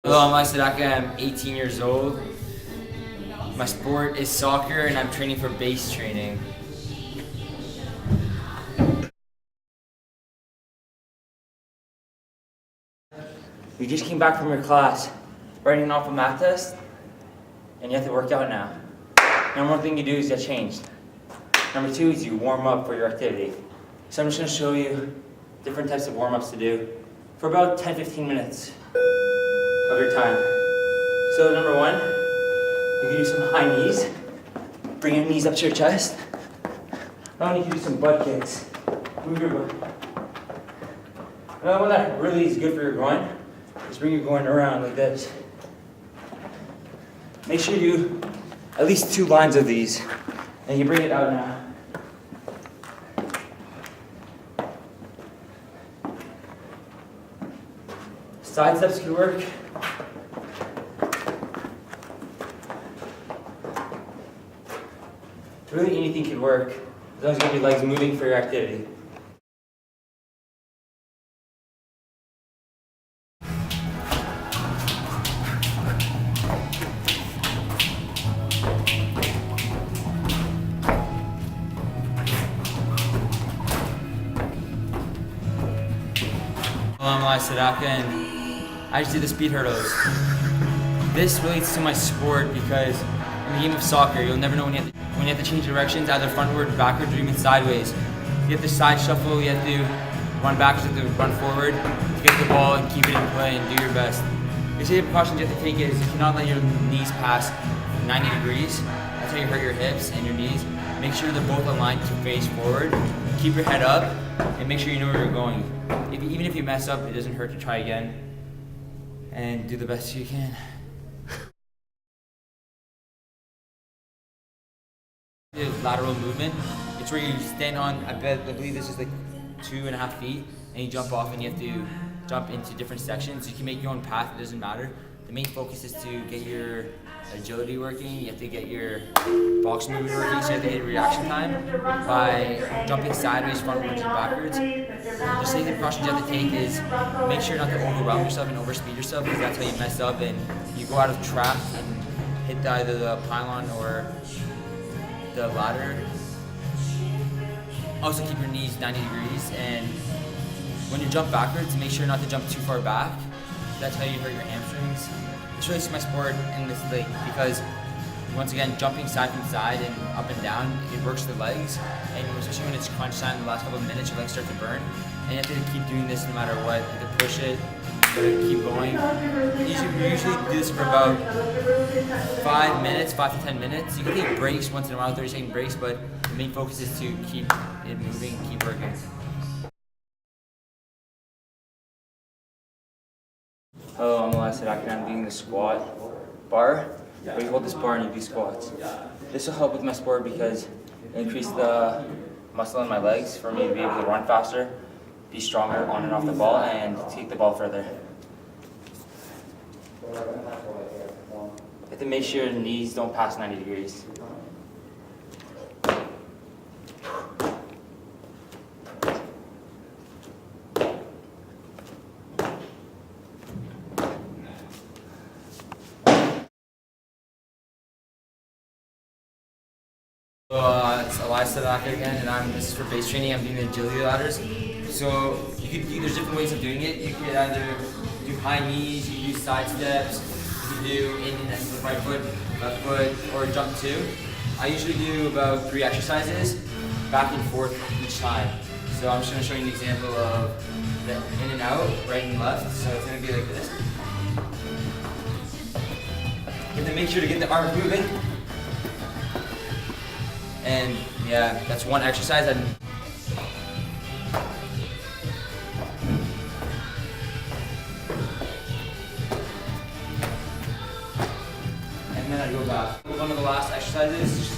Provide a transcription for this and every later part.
Hello, I'm Sadaka. I'm 18 years old. My sport is soccer and I'm training for base training. You just came back from your class, writing off a math test, and you have to work out now. Number one thing you do is get changed. Number two is you warm up for your activity. So I'm just going to show you different types of warm-ups to do for about 10-15 minutes of your time. So number one, you can do some high knees. Bring your knees up to your chest. Now you can do some butt kicks. Move your butt. Another one that really is good for your groin is bring your groin around like this. Make sure you do at least 2 lines of these, and you bring it out now. Side steps could work. Really anything could work, as long as you have your legs moving for your activity. I'm Sadaka and I just did the speed hurdles. This relates to my sport because in the game of soccer, you'll never know when you have to change directions, either frontward, backwards, or even sideways. You have to side shuffle, you have to run backwards, you have to run forward to get the ball and keep it in play and do your best. The safety precautions you have to take is you cannot let your knees pass 90 degrees. That's how you hurt your hips and your knees. Make sure they're both aligned to face forward. Keep your head up and make sure you know where you're going. Even if you mess up, it doesn't hurt to try again and do the best you can. The lateral movement, it's where you stand on, I believe this is like 2.5 feet, and you jump off and you have to jump into different sections. You can make your own path, it doesn't matter. The main focus is to get your agility working, you have to get your box movement working, so you have to get reaction time by jumping sideways, frontwards, and backwards. The safety precautions you have to take is make sure not to overwhelm yourself and overspeed yourself, because that's how you mess up and you go out of track and hit either the pylon or the ladder. Also keep your knees 90 degrees, and when you jump backwards, make sure not to jump too far back. That's how you hurt your hamstrings. This really is my sport in this league because, once again, jumping side from side and up and down, it works the legs, and especially when it's crunch time in the last couple of minutes, your legs start to burn, and you have to keep doing this no matter what. You have to push it, you have to keep going. We usually do this for about 5 minutes, 5 to 10 minutes. You can take breaks once in a while, 30-second breaks, but the main focus is to keep it moving, keep working. Hello, I'm Sadaka and I'm doing the squat bar. Where you hold this bar and you do squats. This will help with my sport because it increases the muscle in my legs for me to be able to run faster, be stronger on and off the ball, and take the ball further. You have to make sure your knees don't pass 90 degrees. It's Sadaka again, and this is for base training. I'm doing the agility ladders. So there's different ways of doing it. You could either do high knees, you can do side steps, you can do in and with right foot, left foot, or jump 2. I usually do about 3 exercises, back and forth each time. So I'm just going to show you an example of the in and out, right and left. So it's going to be like this. You have to make sure to get the arms moving. And yeah, that's one exercise. And then I go back. One of the last exercises.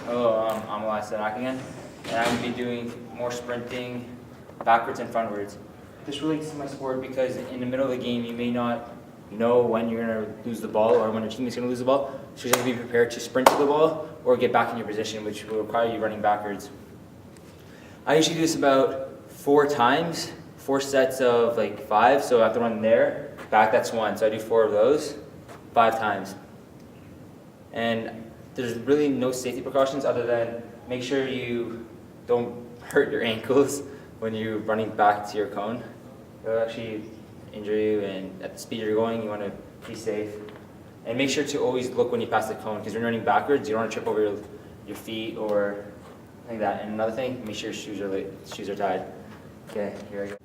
Hello, I'm Sadaka again, and I'm going to be doing more sprinting, backwards and frontwards. This relates to my sport because in the middle of the game you may not know when you're going to lose the ball or when your teammate's going to lose the ball. So just be prepared to sprint to the ball or get back in your position, which will require you running backwards. I usually do this about 4 times, 4 sets of like 5. So I have to run there, back, that's 1. So I do 4 of those, 5 times. And there's really no safety precautions other than make sure you don't hurt your ankles when you're running back to your cone. It'll actually injure you, and at the speed you're going, you want to be safe. And make sure to always look when you pass the cone, because when you're running backwards, you don't want to trip over your feet or like that. And another thing, make sure your shoes are tied. Okay, here I go.